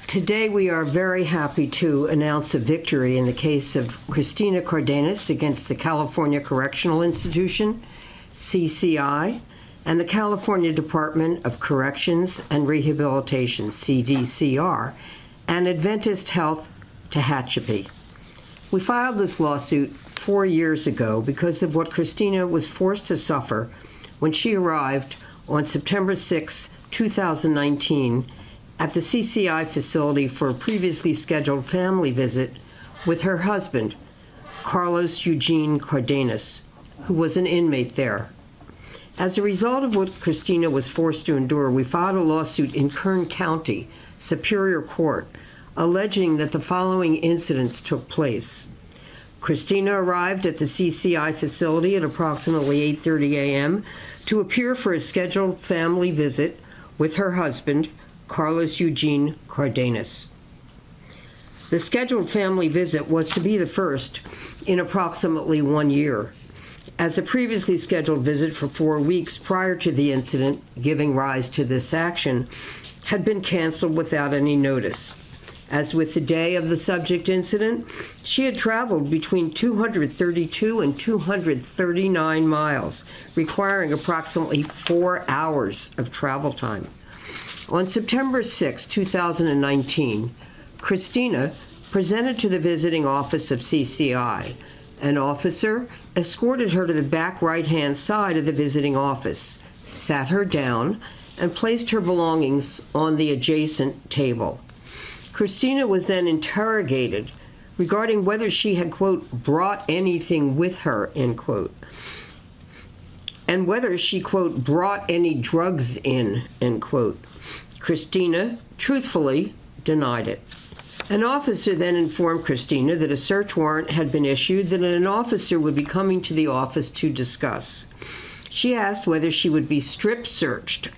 Today we are very happy to announce a victory in the case of Christina Cardenas against the California Correctional Institution, C.C.I., and the California Department of Corrections and Rehabilitation, C.D.C.R., and Adventist Health Tehachapi. We filed this lawsuit 4 years ago because of what Christina was forced to suffer when she arrived on September 6, 2019, at the C.C.I. facility for a previously scheduled family visit with her husband, Carlos Eugene Cardenas, who was an inmate there. As a result of what Christina was forced to endure, we filed a lawsuit in Kern County Superior Court alleging that the following incidents took place. Christina arrived at the C.C.I. facility at approximately 8:30 a.m. to appear for a scheduled family visit with her husband, Carlos Eugene Cardenas. The scheduled family visit was to be the first in approximately 1 year, as the previously scheduled visit for 4 weeks prior to the incident giving rise to this action had been canceled without any notice. As with the day of the subject incident, she had traveled between 232 and 239 miles, requiring approximately 4 hours of travel time. On September 6, 2019, Christina presented to the visiting office of C.C.I. An officer escorted her to the back right-hand side of the visiting office, sat her down, and placed her belongings on the adjacent table. Christina was then interrogated regarding whether she had, quote, brought anything with her, end quote, and whether she, quote, brought any drugs in, end quote. Christina truthfully denied it. An officer then informed Christina that a search warrant had been issued that an officer would be coming to the office to discuss. She asked whether she would be strip searched,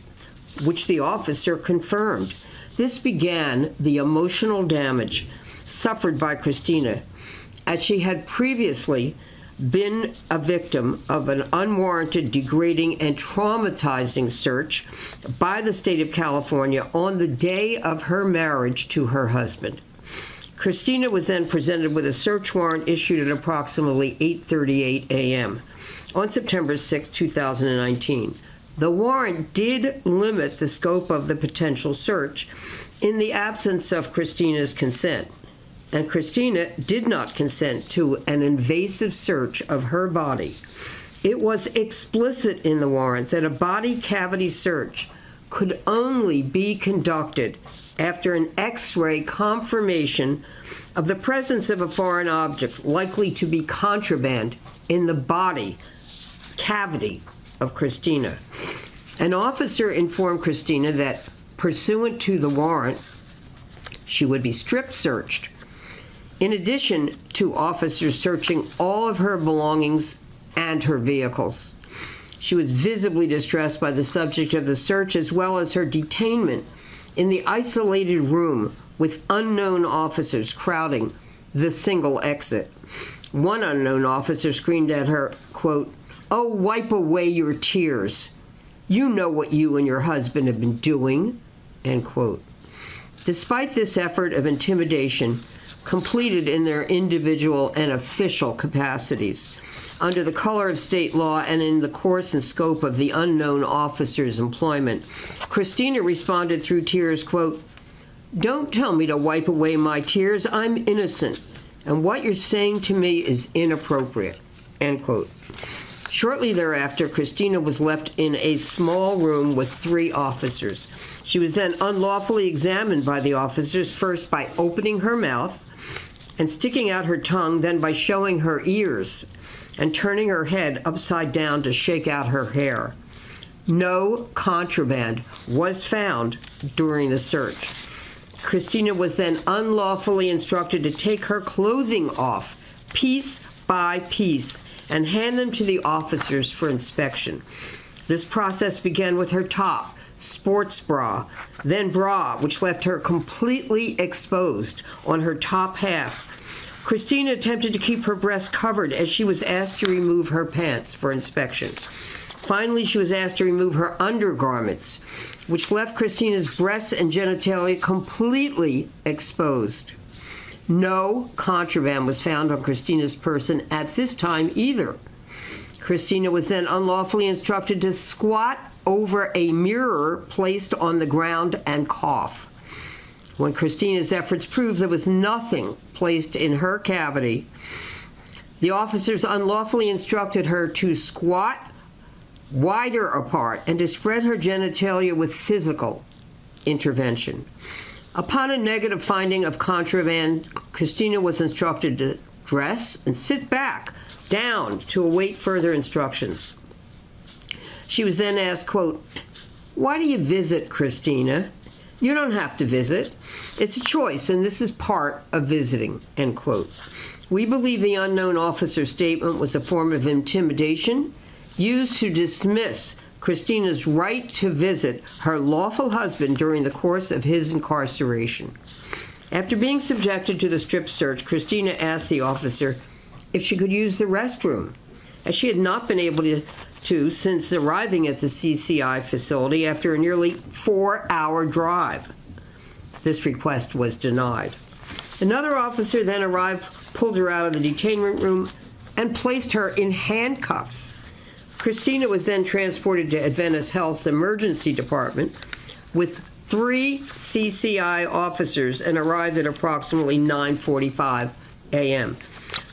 which the officer confirmed. This began the emotional damage suffered by Christina, as she had previously been a victim of an unwarranted, degrading, and traumatizing search by the state of California on the day of her marriage to her husband. Christina was then presented with a search warrant issued at approximately 8:38 a.m. on September 6, 2019. The warrant did limit the scope of the potential search in the absence of Christina's consent, and Christina did not consent to an invasive search of her body. It was explicit in the warrant that a body cavity search could only be conducted after an X-ray confirmation of the presence of a foreign object likely to be contraband in the body cavity of Christina. An officer informed Christina that, pursuant to the warrant, she would be strip searched, in addition to officers searching all of her belongings and her vehicles. She was visibly distressed by the subject of the search, as well as her detainment in the isolated room with unknown officers crowding the single exit. One unknown officer screamed at her, quote, "Oh, wipe away your tears. You know what you and your husband have been doing," end quote. Despite this effort of intimidation, completed in their individual and official capacities, under the color of state law and in the course and scope of the unknown officer's employment, Christina responded through tears, quote, "Don't tell me to wipe away my tears. I'm innocent, and what you're saying to me is inappropriate," end quote. Shortly thereafter, Christina was left in a small room with 3 officers. She was then unlawfully examined by the officers, first by opening her mouth and sticking out her tongue, then by showing her ears and turning her head upside down to shake out her hair. No contraband was found during the search. Christina was then unlawfully instructed to take her clothing off, piece by piece, and hand them to the officers for inspection. This process began with her top, sports bra, then bra, which left her completely exposed on her top half. Christina attempted to keep her breasts covered as she was asked to remove her pants for inspection. Finally, she was asked to remove her undergarments, which left Christina's breasts and genitalia completely exposed. No contraband was found on Christina's person at this time either. Christina was then unlawfully instructed to squat over a mirror placed on the ground and cough. When Christina's efforts proved there was nothing placed in her cavity, the officers unlawfully instructed her to squat wider apart and to spread her genitalia with physical intervention. Upon a negative finding of contraband, Christina was instructed to dress and sit back down to await further instructions. She was then asked, quote, "Why do you visit, Christina? You don't have to visit. It's a choice, and this is part of visiting," end quote. We believe the unknown officer's statement was a form of intimidation used to dismiss Christina's right to visit her lawful husband during the course of his incarceration. After being subjected to the strip search, Christina asked the officer if she could use the restroom, as she had not been able to since arriving at the C.C.I. facility after a nearly 4-hour drive. This request was denied. Another officer then arrived, pulled her out of the detainment room, and placed her in handcuffs. Christina was then transported to Adventist Health's emergency department with 3 C.C.I. officers and arrived at approximately 9:45 a.m.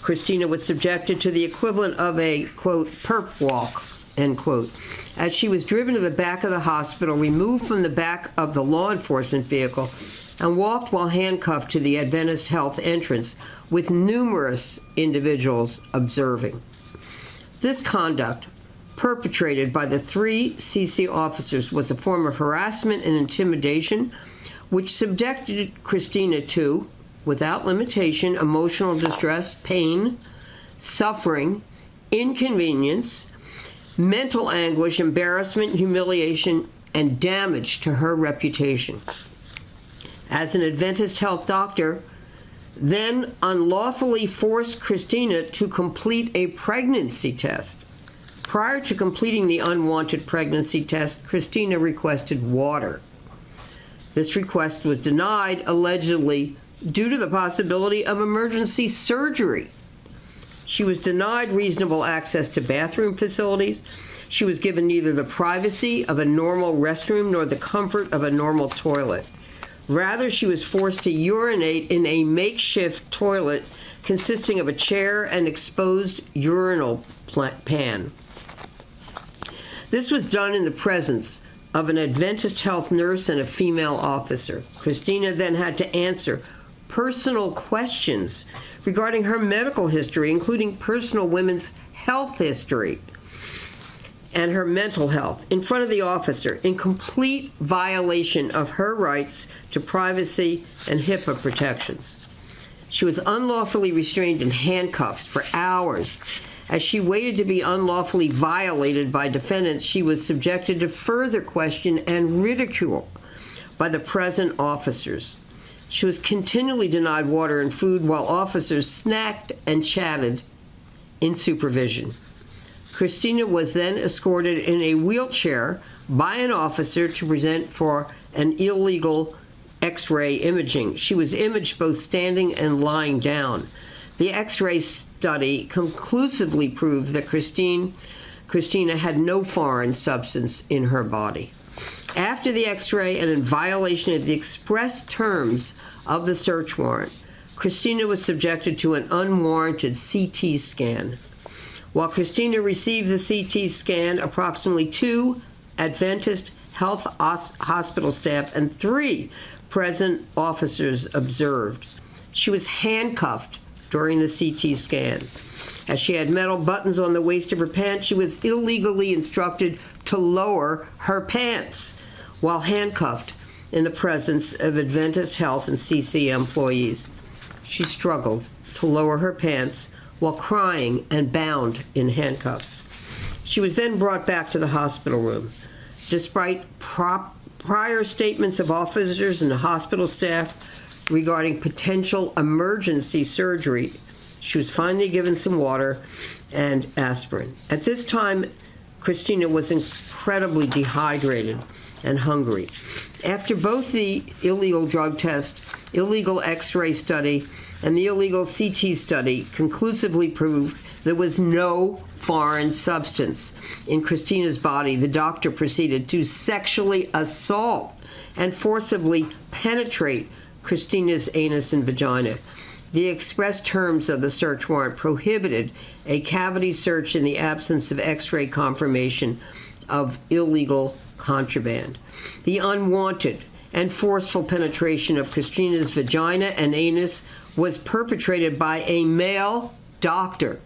Christina was subjected to the equivalent of a, quote, perp walk, end quote, as she was driven to the back of the hospital, removed from the back of the law enforcement vehicle, and walked while handcuffed to the Adventist Health entrance with numerous individuals observing. This conduct, perpetrated by the 3 C.C. officers, was a form of harassment and intimidation which subjected Christina to, without limitation, emotional distress, pain, suffering, inconvenience, mental anguish, embarrassment, humiliation, and damage to her reputation. As an Adventist Health doctor, then unlawfully forced Christina to complete a pregnancy test. Prior to completing the unwanted pregnancy test, Christina requested water. This request was denied, allegedly due to the possibility of emergency surgery. She was denied reasonable access to bathroom facilities. She was given neither the privacy of a normal restroom nor the comfort of a normal toilet. Rather, she was forced to urinate in a makeshift toilet consisting of a chair and exposed urinal pan. This was done in the presence of an Adventist Health nurse and a female officer. Christina then had to answer personal questions regarding her medical history, including personal women's health history and her mental health, in front of the officer, in complete violation of her rights to privacy and HIPAA protections. She was unlawfully restrained in handcuffs for hours. As she waited to be unlawfully violated by defendants, she was subjected to further question and ridicule by the present officers. She was continually denied water and food while officers snacked and chatted in supervision. Christina was then escorted in a wheelchair by an officer to present for an illegal X-ray imaging. She was imaged both standing and lying down. The X-ray study conclusively proved that Christina had no foreign substance in her body. After the X-ray, and in violation of the express terms of the search warrant, Christina was subjected to an unwarranted CT scan. While Christina received the CT scan, approximately 2 Adventist Health hospital staff and 3 present officers observed. She was handcuffed during the CT scan. As she had metal buttons on the waist of her pants, she was illegally instructed to lower her pants while handcuffed in the presence of Adventist Health and C.C.I. employees. She struggled to lower her pants while crying and bound in handcuffs. She was then brought back to the hospital room. Despite prior statements of officers and the hospital staff regarding potential emergency surgery, she was finally given some water and aspirin. At this time, Christina was incredibly dehydrated and hungry. After both the illegal drug test, illegal X-ray study, and the illegal CT study conclusively proved there was no foreign substance in Christina's body, the doctor proceeded to sexually assault and forcibly penetrate Christina's anus and vagina. The express terms of the search warrant prohibited a cavity search in the absence of X-ray confirmation of illegal contraband. The unwanted and forceful penetration of Christina's vagina and anus was perpetrated by a male doctor,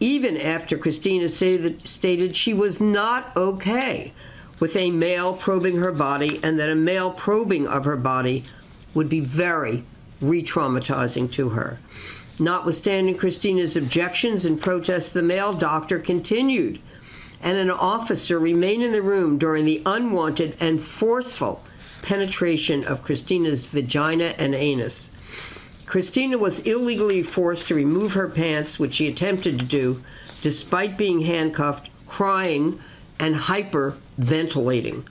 even after Christina stated she was not okay with a male probing her body and that a male probing of her body would be very re-traumatizing to her. Notwithstanding Christina's objections and protests, the male doctor continued, and an officer remained in the room during the unwanted and forceful penetration of Christina's vagina and anus. Christina was illegally forced to remove her pants, which she attempted to do, despite being handcuffed, crying, and hyperventilating.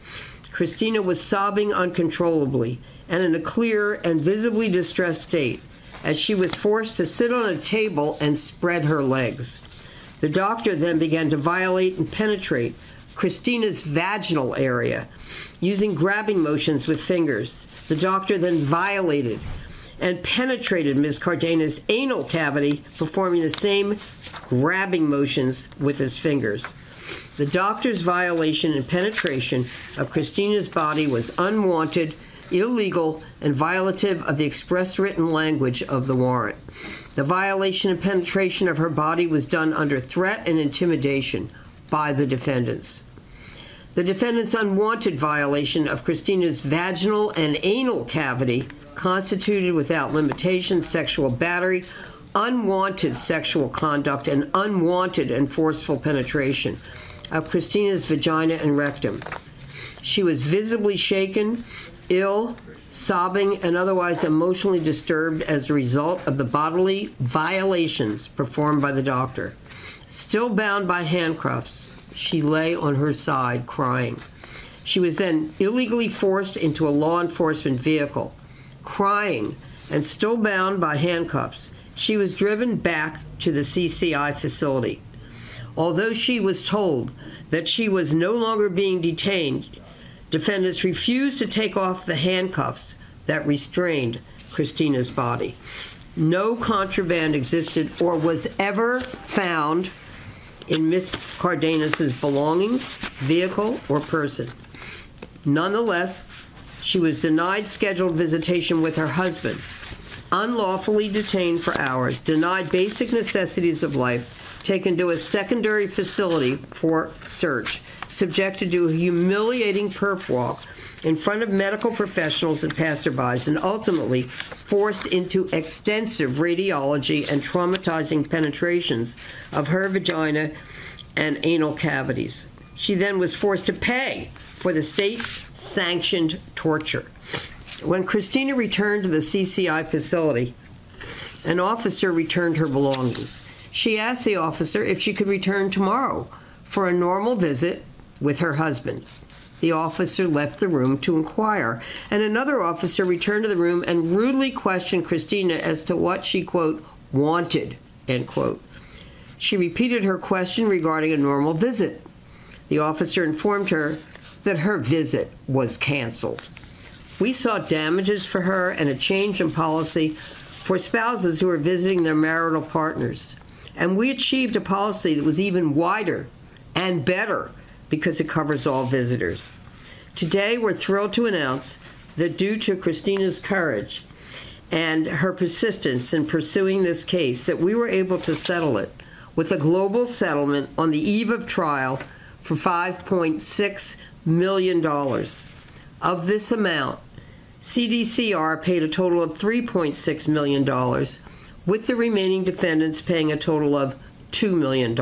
Christina was sobbing uncontrollably and in a clear and visibly distressed state as she was forced to sit on a table and spread her legs. The doctor then began to violate and penetrate Christina's vaginal area using grabbing motions with fingers. The doctor then violated and penetrated Ms. Cardenas' anal cavity, performing the same grabbing motions with his fingers. The doctor's violation and penetration of Christina's body was unwanted, illegal, and violative of the express written language of the warrant. The violation and penetration of her body was done under threat and intimidation by the defendants. The defendant's unwanted violation of Christina's vaginal and anal cavity constituted without limitation sexual battery, unwanted sexual conduct, and unwanted and forceful penetration of Christina's vagina and rectum. She was visibly shaken, ill, sobbing, and otherwise emotionally disturbed as a result of the bodily violations performed by the doctor. Still bound by handcuffs, she lay on her side crying. She was then illegally forced into a law enforcement vehicle. Crying and still bound by handcuffs, she was driven back to the C.C.I. facility. Although she was told that she was no longer being detained, defendants refused to take off the handcuffs that restrained Christina's body. No contraband existed or was ever found in Ms. Cardenas' belongings, vehicle, or person. Nonetheless, she was denied scheduled visitation with her husband, unlawfully detained for hours, denied basic necessities of life, taken to a secondary facility for search, subjected to a humiliating perp walk in front of medical professionals and passerbys, and ultimately forced into extensive radiology and traumatizing penetrations of her vagina and anal cavities. She then was forced to pay for the state-sanctioned torture. When Christina returned to the C.C.I. facility, an officer returned her belongings. She asked the officer if she could return tomorrow for a normal visit with her husband. The officer left the room to inquire, and another officer returned to the room and rudely questioned Christina as to what she, quote, wanted, end quote. She repeated her question regarding a normal visit. The officer informed her that her visit was canceled. We sought damages for her and a change in policy for spouses who are visiting their marital partners. And we achieved a policy that was even wider and better because it covers all visitors. Today, we're thrilled to announce that due to Christina's courage and her persistence in pursuing this case, that we were able to settle it with a global settlement on the eve of trial for $5.6 million. Of this amount, C.D.C.R. paid a total of $3.6 million, with the remaining defendants paying a total of $2 million.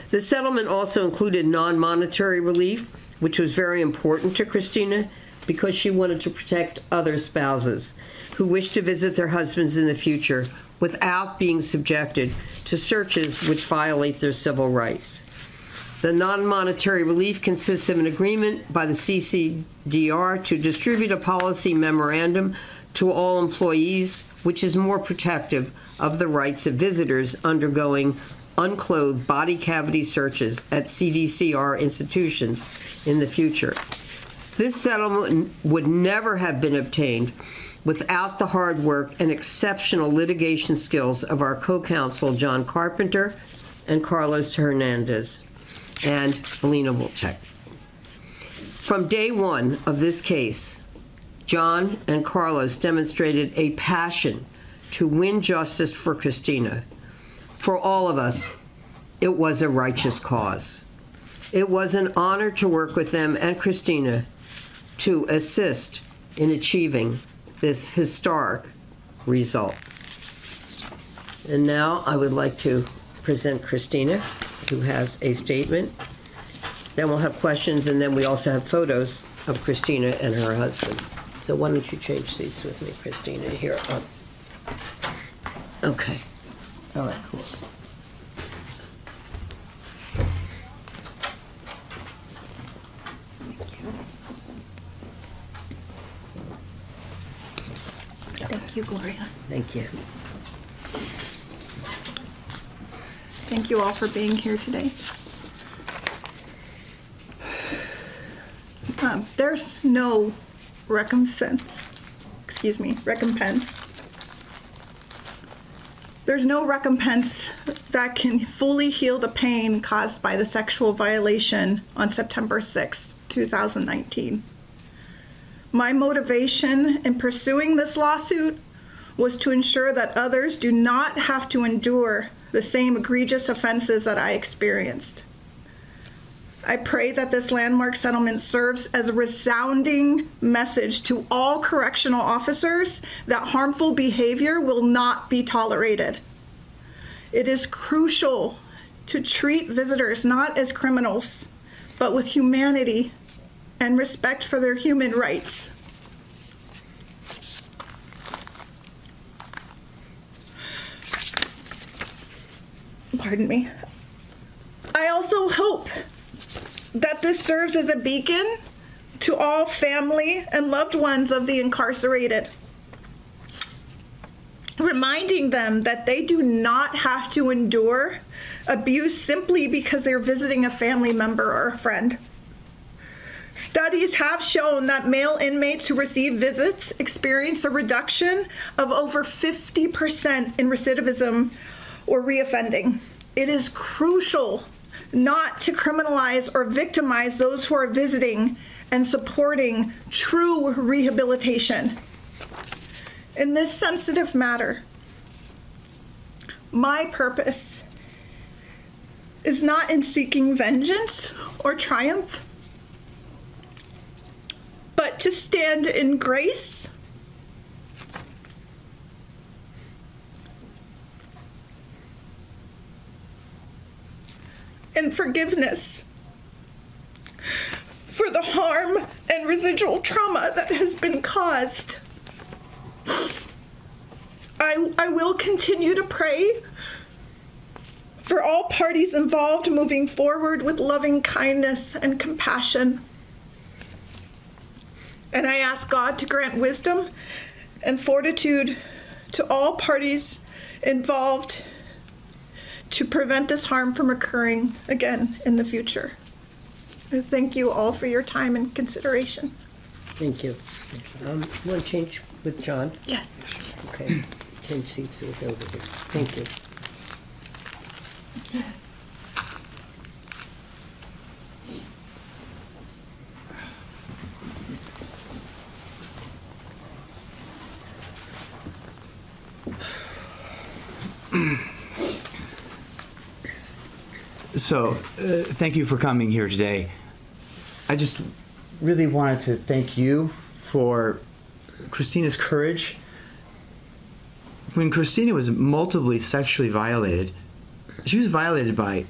The settlement also included non-monetary relief, which was very important to Christina because she wanted to protect other spouses who wished to visit their husbands in the future without being subjected to searches which violate their civil rights. The non-monetary relief consists of an agreement by the C.C.D.R. to distribute a policy memorandum to all employees, which is more protective of the rights of visitors undergoing unclothed body cavity searches at C.D.C.R. institutions in the future. This settlement would never have been obtained without the hard work and exceptional litigation skills of our co-counsel John Carpenter and Carlos Hernandez and Alina Wilczek. From day one of this case, John and Carlos demonstrated a passion to win justice for Christina. For all of us, it was a righteous cause. It was an honor to work with them and Christina to assist in achieving this historic result. And now I would like to present Christina, who has a statement. Then we'll have questions, and then we also have photos of Christina and her husband. So why don't you change seats with me, Christina, here on. Okay. All right, cool. Thank you, Gloria. Thank you. Thank you all for being here today. There's no recompense. There's no recompense that can fully heal the pain caused by the sexual violation on September 6, 2019. My motivation in pursuing this lawsuit was to ensure that others do not have to endure the same egregious offenses that I experienced. I pray that this landmark settlement serves as a resounding message to all correctional officers that harmful behavior will not be tolerated. It is crucial to treat visitors not as criminals, but with humanity and respect for their human rights. Pardon me. I also hope that this serves as a beacon to all family and loved ones of the incarcerated, reminding them that they do not have to endure abuse simply because they're visiting a family member or a friend. Studies have shown that male inmates who receive visits experience a reduction of over 50% in recidivism or reoffending. It is crucial not to criminalize or victimize those who are visiting and supporting true rehabilitation. In this sensitive matter, my purpose is not in seeking vengeance or triumph, but to stand in grace and forgiveness for the harm and residual trauma that has been caused. I will continue to pray for all parties involved moving forward with loving kindness and compassion. And I ask God to grant wisdom and fortitude to all parties involved to prevent this harm from occurring again in the future. And thank you all for your time and consideration. Thank you. You want to change with John? Yes. Okay. Change seats with over here. Thank you. So, thank you for coming here today. I just really wanted to thank you for Christina's courage. When Christina was multiply sexually violated, she was violated by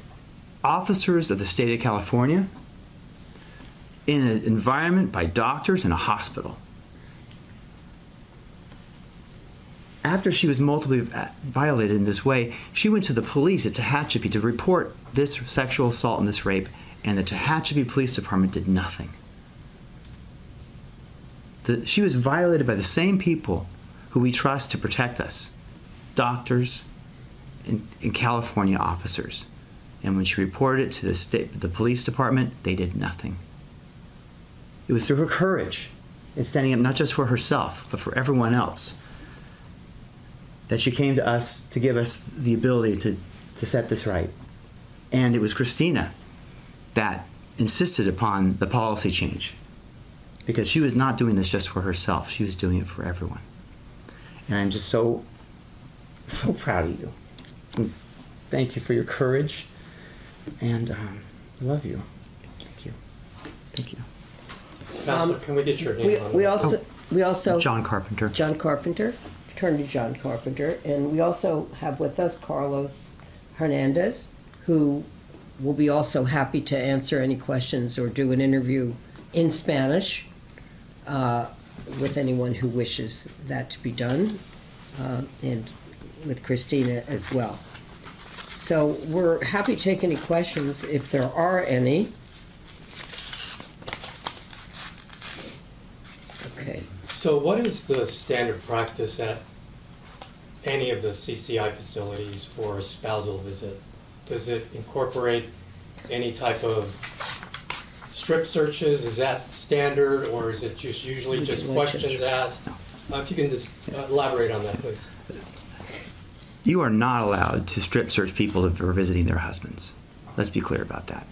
officers of the state of California, in an environment by doctors in a hospital. after she was multiply violated in this way, she went to the police at Tehachapi to report this sexual assault and this rape, and the Tehachapi Police Department did nothing. She was violated by the same people who we trust to protect us, doctors and California officers. And when she reported it to the police department, they did nothing. It was through her courage in standing up not just for herself, but for everyone else, that she came to us to give us the ability to set this right. And it was Christina that insisted upon the policy change, because she was not doing this just for herself. She was doing it for everyone. And I'm just so proud of you. And thank you for your courage. And I love you. Thank you. Thank you. Counselor, can we get your name on that? We also John Carpenter. John Carpenter, Attorney John Carpenter, and we also have with us Carlos Hernandez, who will be also happy to answer any questions or do an interview in Spanish with anyone who wishes that to be done, and with Christina as well. So we're happy to take any questions if there are any. Okay. So what is the standard practice at any of the C.C.I. facilities for a spousal visit? Does it incorporate any type of strip searches? Is that standard, or is it just usually just questions asked? If you can just elaborate on that, please. You are not allowed to strip search people if they're visiting their husbands. Let's be clear about that.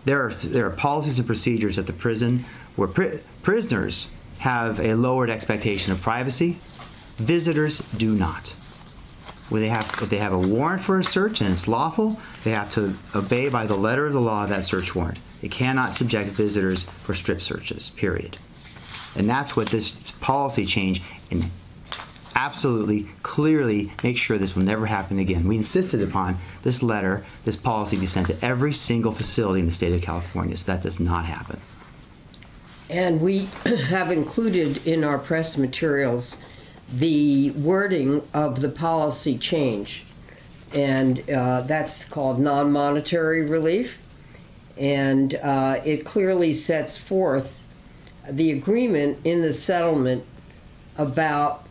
There are policies and procedures at the prison where prisoners have a lowered expectation of privacy. Visitors do not. If they have a warrant for a search and it's lawful, they have to obey by the letter of the law that search warrant. They cannot subject visitors for strip searches, period. And that's what this policy change and absolutely, clearly make sure this will never happen again. We insisted upon this letter, this policy be sent to every single facility in the state of California, so that does not happen. And we have included in our press materials the wording of the policy change. And that's called non-monetary relief. And it clearly sets forth the agreement in the settlement about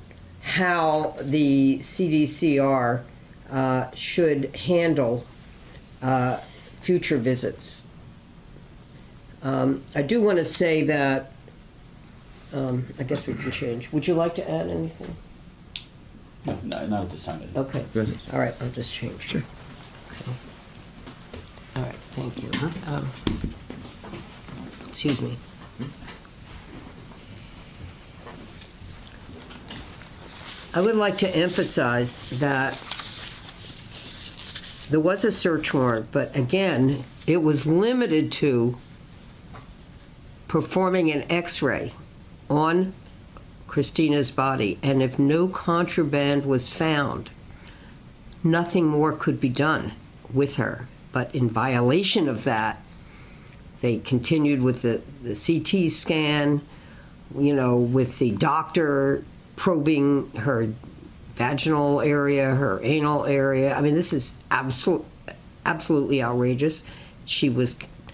how the C.D.C.R. Should handle future visits. I do want to say that, I guess we can change. Would you like to add anything? No, not at this time. Okay. All right, I'll just change. Sure. Okay. All right, thank you. Excuse me. I would like to emphasize that there was a search warrant, but again, it was limited to performing an X-ray on Christina's body, and if no contraband was found, nothing more could be done with her. But in violation of that, they continued with the CT scan, with the doctor probing her vaginal area, her anal area. I mean, this is absolutely outrageous.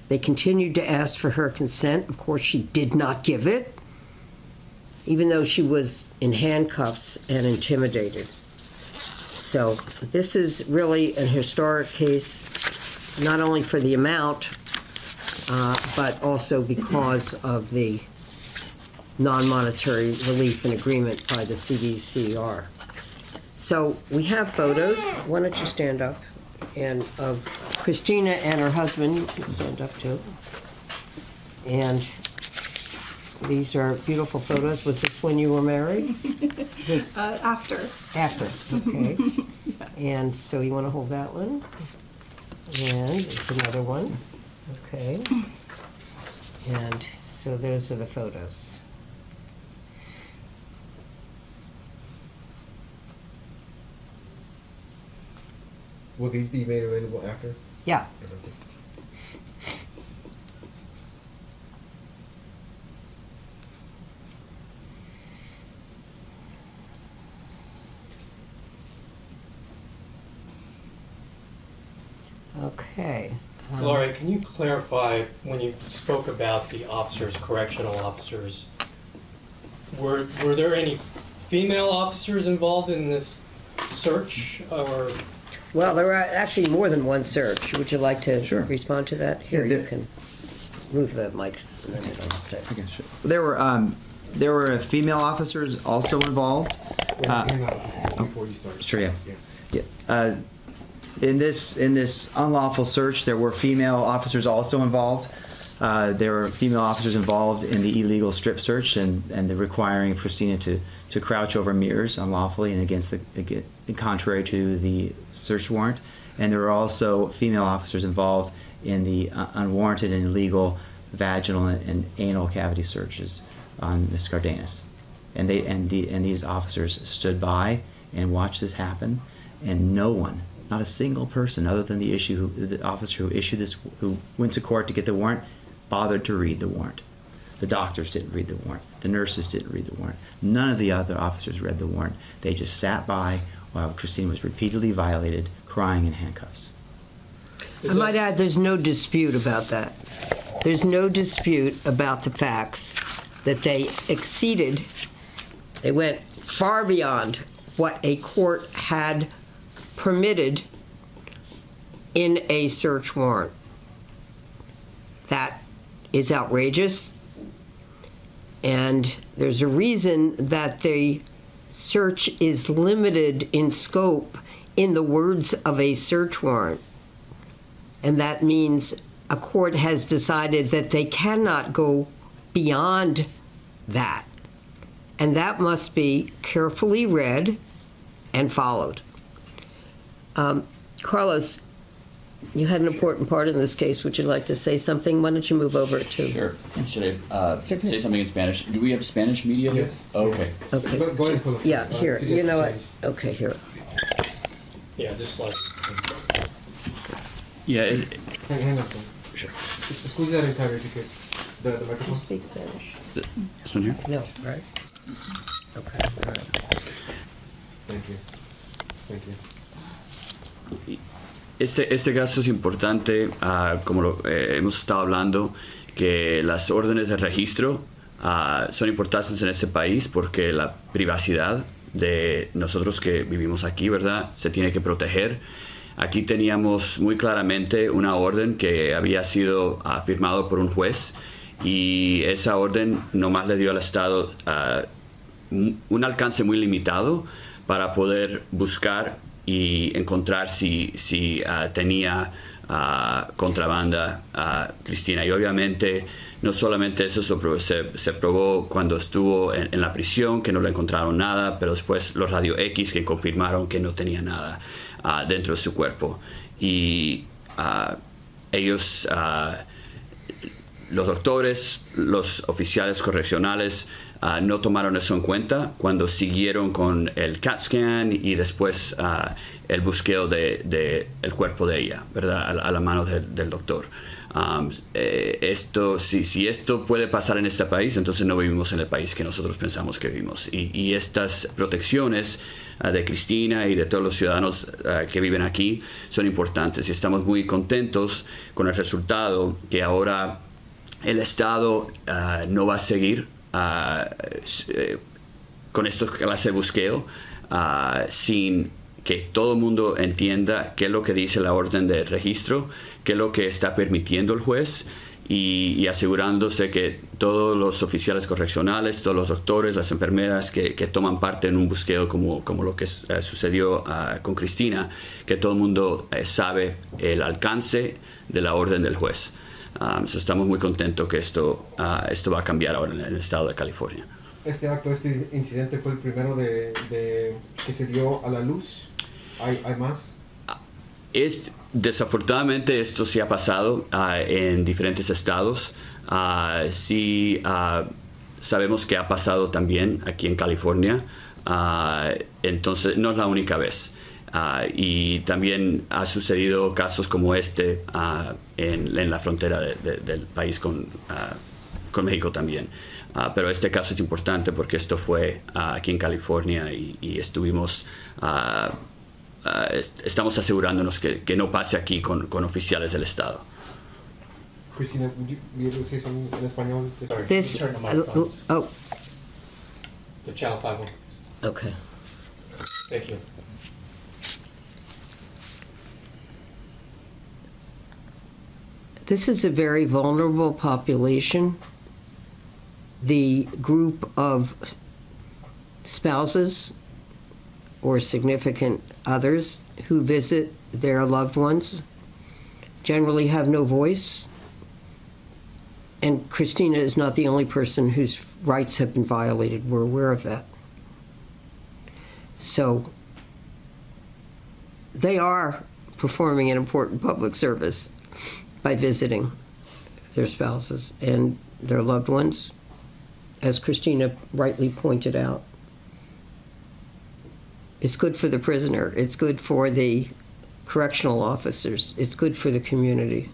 They continued to ask for her consent. Of course, she did not give it, even though she was in handcuffs and intimidated. So this is really a historic case, not only for the amount, but also because of the non-monetary relief and agreement by the C.D.C.R. So we have photos. Why don't you stand up? And of Christina and her husband, you can stand up too. And these are beautiful photos. Was this when you were married? After. After, okay. Yeah. And so you want to hold that one? And it's another one. Okay. And so those are the photos. Will these be made available after? Yeah. Okay. Gloria, can you clarify, when you spoke about the officers, correctional officers, were there any female officers involved in this search, or? Well, there are actually more than one search. Would you like to Sure. respond to that? Here, Yeah, you can move the mics. And then you don't have to. Okay, sure. There were female officers also involved. Before you start. Sure, yeah. Yeah. In this unlawful search, there were female officers also involved. There were female officers involved in the illegal strip search and the requiring Christina to crouch over mirrors unlawfully and contrary to the search warrant. And there were also female officers involved in the unwarranted and illegal vaginal and anal cavity searches on Ms. Cardenas. And these officers stood by and watched this happen, and no one, not a single person other than the officer who issued this, who went to court to get the warrant, bothered to read the warrant. The doctors didn't read the warrant. The nurses didn't read the warrant. None of the other officers read the warrant. They just sat by while Christina was repeatedly violated, crying in handcuffs. I might add, there's no dispute about that. There's no dispute about the facts that they went far beyond what a court had permitted in a search warrant. That is outrageous, and there's a reason that the search is limited in scope in the words of a search warrant. And that means a court has decided that they cannot go beyond that. And that must be carefully read and followed. Carlos, you had an important part in this case. Would you like to say something? Why don't you move over to... Sure. Should I say something in Spanish? Do we have Spanish media here? Yes. Okay. Okay. Go ahead, Polo. Yeah, here. If you You get know what? Spanish. Okay, here. Yeah, just like. Yeah. Hang on, sir. Sure. Squeeze that entire ticket. The Do you microphone. speak Spanish? This one here? No, right? Okay, all right. Thank you. Thank you. Este caso es importante, como hemos estado hablando, que las órdenes de registro son importantes en este país porque la privacidad de nosotros que vivimos aquí, ¿verdad?, se tiene que proteger. Aquí teníamos muy claramente una orden que había sido firmado por un juez y esa orden nomás le dio al Estado un alcance muy limitado para poder buscar y encontrar si tenía contrabanda Christina. Y obviamente no solamente eso se probó cuando estuvo en la prisión, que no le encontraron nada, pero después los radio X que confirmaron que no tenía nada dentro de su cuerpo. Y ellos, los doctores, los oficiales correccionales, no tomaron eso en cuenta cuando siguieron con el CAT scan y después el busqueo del cuerpo de ella, ¿verdad?, a la mano del doctor. Si esto puede pasar en este país, entonces no vivimos en el país que nosotros pensamos que vivimos. Y estas protecciones de Christina y de todos los ciudadanos que viven aquí son importantes y estamos muy contentos con el resultado que ahora el Estado no va a seguir con esta clase de busqueo sin que todo el mundo entienda qué es lo que dice la orden de registro, qué es lo que está permitiendo el juez y asegurándose que todos los oficiales correccionales, todos los doctores, las enfermeras que toman parte en un busqueo como lo que sucedió con Christina, que todo el mundo sabe el alcance de la orden del juez. Estamos muy contentos que esto va a cambiar ahora en el estado de California. Este incidente fue el primero que se dio a la luz. ¿Hay más? Desafortunadamente esto sí ha pasado en diferentes estados. Sí sabemos que ha pasado también aquí en California. Entonces no es la única vez. Y también ha sucedido casos como este en la frontera del país con México también. Pero este caso es importante porque esto fue aquí en California y estuvimos estamos asegurándonos que no pase aquí con oficiales del Estado. Christina, would you be able to say something in español? Sorry, This, turn the microphones. oh, The Channel 5 one, please. okay. Thank you. This is a very vulnerable population. The group of spouses or significant others who visit their loved ones generally have no voice. And Christina is not the only person whose rights have been violated. We're aware of that. So they are performing an important public service by visiting their spouses and their loved ones, as Christina rightly pointed out. It's good for the prisoner. It's good for the correctional officers. It's good for the community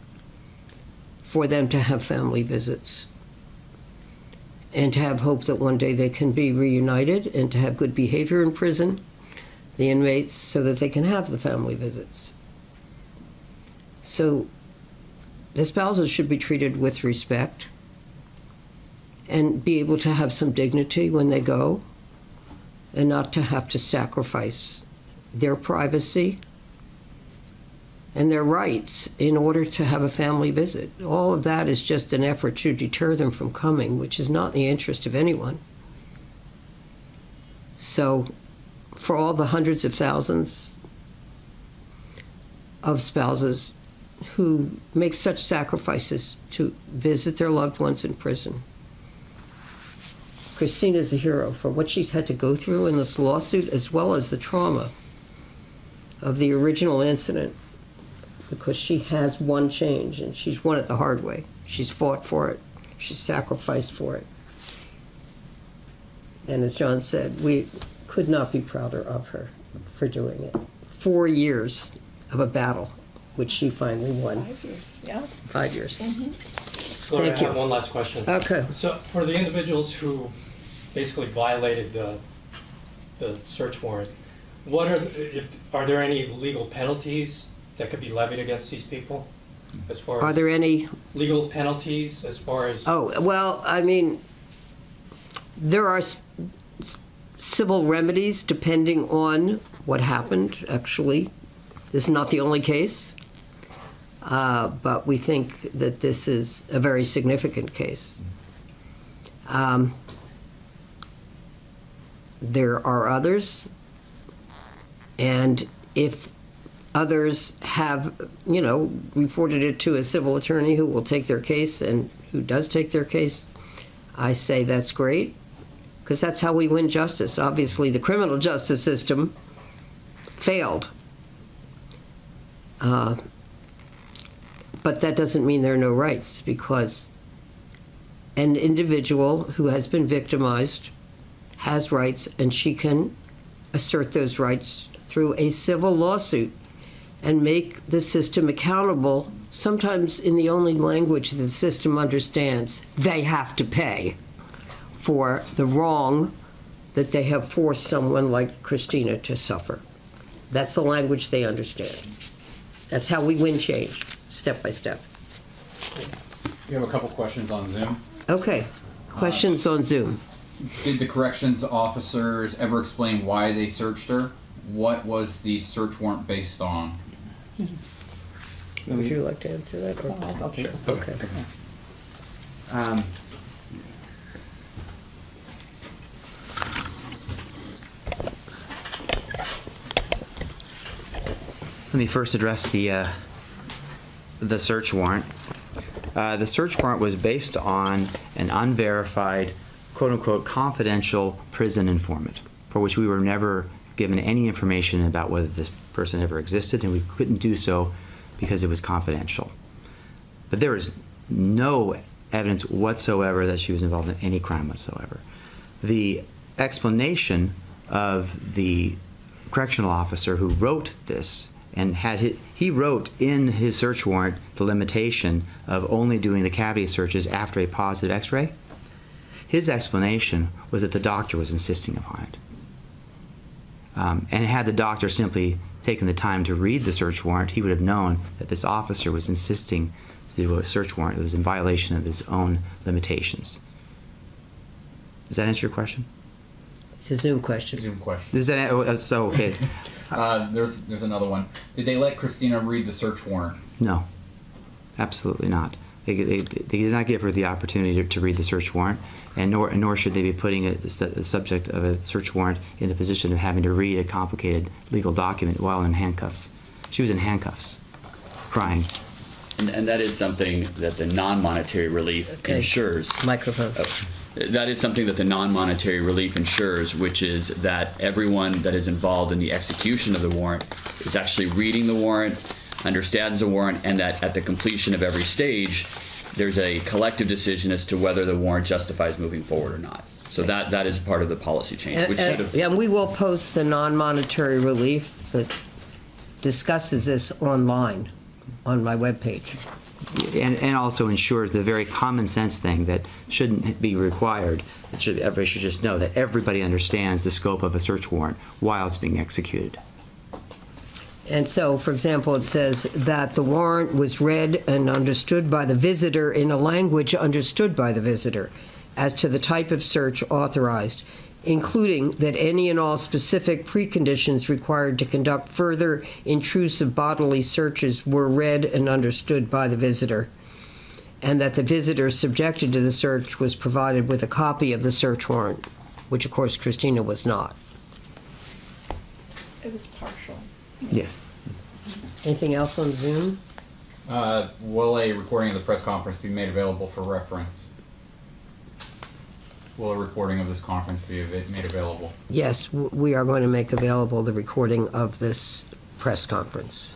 for them to have family visits and to have hope that one day they can be reunited and to have good behavior in prison, the inmates, so that they can have the family visits. So the spouses should be treated with respect and be able to have some dignity when they go and not to have to sacrifice their privacy and their rights in order to have a family visit. All of that is just an effort to deter them from coming, which is not in the interest of anyone. So for all the hundreds of thousands of spouses who make such sacrifices to visit their loved ones in prison, Christina's a hero for what she's had to go through in this lawsuit, as well as the trauma of the original incident, because she has won change, and she's won it the hard way. She's fought for it. She's sacrificed for it. And as John said, we could not be prouder of her for doing it. 4 years of a battle, which she finally won. 5 years, yeah. 5 years. Gloria, Thank I have you. one last question. Okay. So for the individuals who basically violated the search warrant, are there any legal penalties that could be levied against these people? As far Are as there any? legal penalties as far as? Oh, well, I mean, there are civil remedies depending on what happened, actually. This is not the only case, but we think that this is a very significant case. There are others, and if others have, reported it to a civil attorney who will take their case and who does take their case, I say that's great, because that's how we win justice. Obviously, the criminal justice system failed. But that doesn't mean there are no rights, because an individual who has been victimized has rights, and she can assert those rights through a civil lawsuit and make the system accountable, sometimes in the only language that the system understands. They have to pay for the wrong that they have forced someone like Christina to suffer. That's the language they understand. That's how we win change, step by step. We have a couple questions on Zoom. Okay, questions on Zoom. Did the corrections officers ever explain why they searched her? What was the search warrant based on? Would you like to answer that? Or? I'll take it. Okay. Let me first address the search warrant. The search warrant was based on an unverified, quote-unquote, confidential prison informant, for which we were never given any information about whether this person ever existed, and we couldn't do so because it was confidential. But there was no evidence whatsoever that she was involved in any crime whatsoever. The explanation of the correctional officer who wrote this, and he wrote in his search warrant the limitation of only doing the cavity searches after a positive x-ray. His explanation was that the doctor was insisting upon it. And had the doctor simply taken the time to read the search warrant, he would have known that this officer was insisting to do a search warrant that was in violation of his own limitations. Does that answer your question? It's a Zoom question. Zoom question. Does that, so, okay. There's another one. Did they let Christina read the search warrant? No, absolutely not. They did not give her the opportunity to read the search warrant, and nor should they be putting the subject of a search warrant in the position of having to read a complicated legal document while in handcuffs. She was in handcuffs, crying. And that is something that the non-monetary relief ensures. Microphone. That is something that the non-monetary relief ensures, which is that everyone that is involved in the execution of the warrant is actually reading the warrant, understands the warrant, and that at the completion of every stage, there's a collective decision as to whether the warrant justifies moving forward or not. So that is part of the policy change. Which And we will post the non-monetary relief that discusses this online on my webpage. And also ensures the very common sense thing that shouldn't be required. Everybody should just know that everybody understands the scope of a search warrant while it's being executed. And so, for example, it says that the warrant was read and understood by the visitor in a language understood by the visitor as to the type of search authorized, including that any and all specific preconditions required to conduct further intrusive bodily searches were read and understood by the visitor, and that the visitor subjected to the search was provided with a copy of the search warrant, which, of course, Christina was not. It was partial. Yes. Anything else on Zoom? Will a recording of the press conference be made available for reference? Will a recording of this conference be made available? Yes, we are going to make available the recording of this press conference.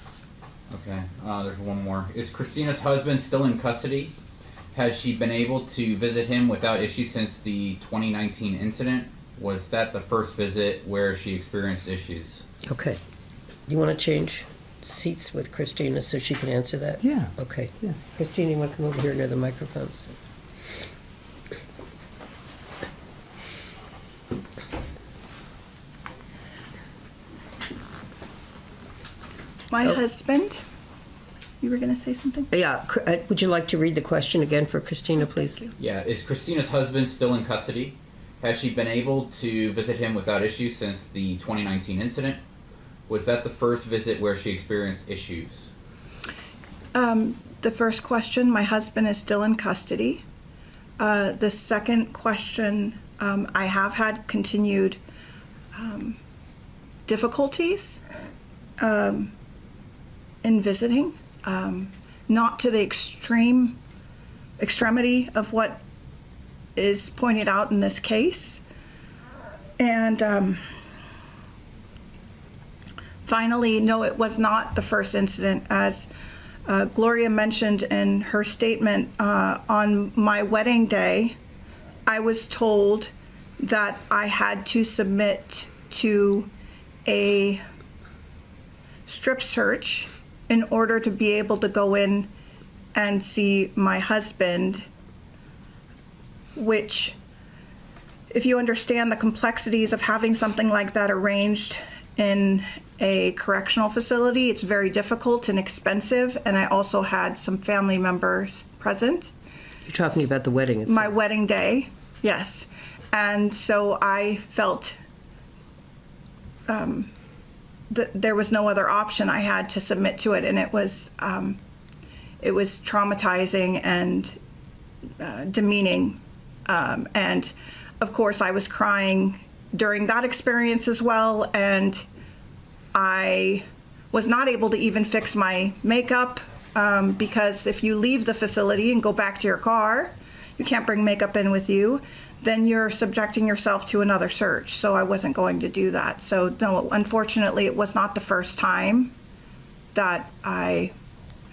Okay, there's one more. Is Christina's husband still in custody? Has she been able to visit him without issue since the 2019 incident? Was that the first visit where she experienced issues? Okay. You want to change seats with Christina so she can answer that? Yeah. Okay. Yeah. Christina, you want to come over here near the microphones? My husband, you were going to say something? Yeah. Would you like to read the question again for Christina, please? Yeah, is Christina's husband still in custody? Has she been able to visit him without issue since the 2019 incident? Was that the first visit where she experienced issues? The first question, my husband is still in custody. The second question, I have had continued difficulties in visiting, not to the extremity of what is pointed out in this case. And finally, no, it was not the first incident. As Gloria mentioned in her statement, on my wedding day, I was told that I had to submit to a strip search in order to be able to go in and see my husband, which, if you understand the complexities of having something like that arranged in a correctional facility, it's very difficult and expensive, and I also had some family members present. You're talking about the wedding itself. My wedding day, yes. And so I felt that there was no other option. I had to submit to it, and it was traumatizing and demeaning. And of course, I was crying during that experience as well, and I was not able to even fix my makeup because if you leave the facility and go back to your car, you can't bring makeup in with you, then you're subjecting yourself to another search. So I wasn't going to do that. So no, unfortunately, it was not the first time that I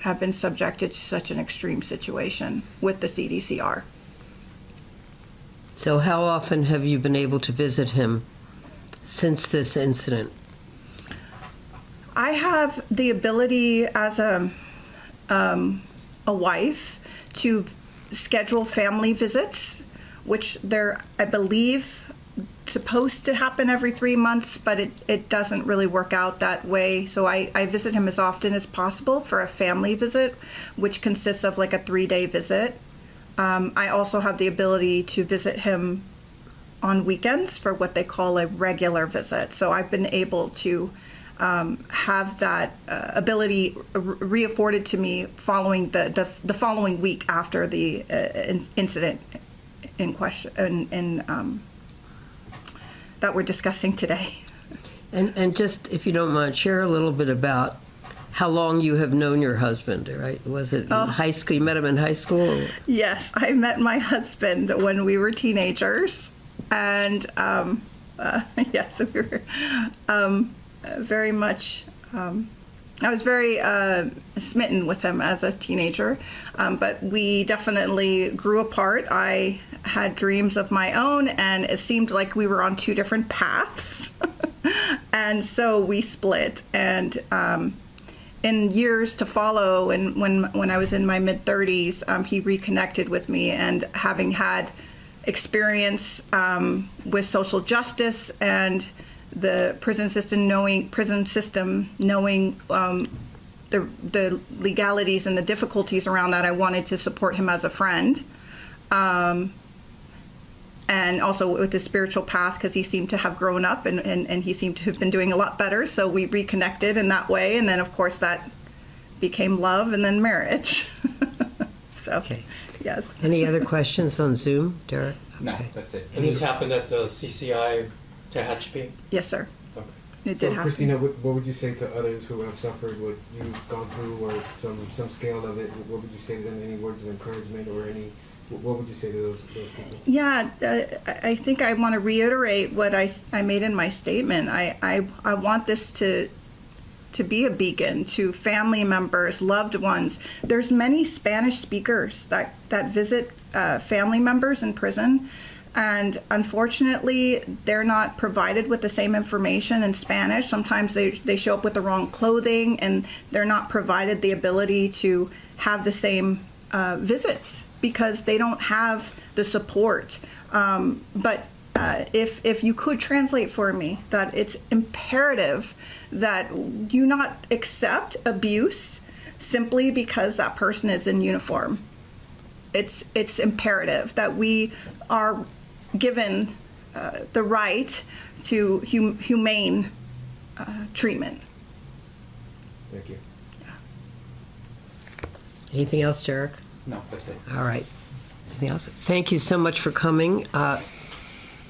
have been subjected to such an extreme situation with the C.D.C.R. So how often have you been able to visit him since this incident? I have the ability as a wife to schedule family visits, which there, I believe, supposed to happen every 3 months, but it doesn't really work out that way. So I visit him as often as possible for a family visit, which consists of like a 3-day visit. I also have the ability to visit him on weekends for what they call a regular visit. So I've been able to have that ability reafforded to me following the following week after the incident in question that we're discussing today. And just, if you don't mind, share a little bit about how long you have known your husband, right? Was it in high school? You met him in high school? Or? Yes, I met my husband when we were teenagers. And yes, we were very much, I was very smitten with him as a teenager, but we definitely grew apart. I had dreams of my own, and it seemed like we were on 2 different paths. And so we split. And in years to follow, and when I was in my mid-30s, he reconnected with me, and having had experience with social justice and the prison system, knowing the legalities and the difficulties around that, I wanted to support him as a friend, and also with his spiritual path, because he seemed to have grown up and he seemed to have been doing a lot better. So we reconnected in that way, and then of course that became love and then marriage. So, okay. Yes. Any other questions on Zoom, Derek? No, Okay. that's it. And this happened at the C.C.I. Tehachapi? Yes, sir. Okay. It So, did happen. Christina, what would you say to others who have suffered what you've gone through, or some scale of it? What would you say to them? Any words of encouragement, or what would you say to those people? Yeah, I think I want to reiterate what I made in my statement. I want this to be a beacon to family members, loved ones. There's many Spanish speakers that visit family members in prison, and unfortunately they're not provided with the same information in Spanish. Sometimes they show up with the wrong clothing, and they're not provided the ability to have the same visits because they don't have the support. But if you could translate for me that it's imperative that you not accept abuse simply because that person is in uniform. It's imperative that we are given the right to humane treatment. Thank you. Anything else, Derek? No, that's it. All right. Anything else? Thank you so much for coming.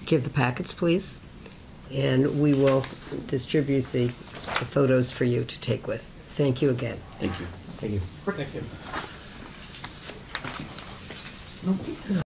Give the packets, please. And we will distribute the photos for you to take with. Thank you again. Thank you. Thank you. Thank you.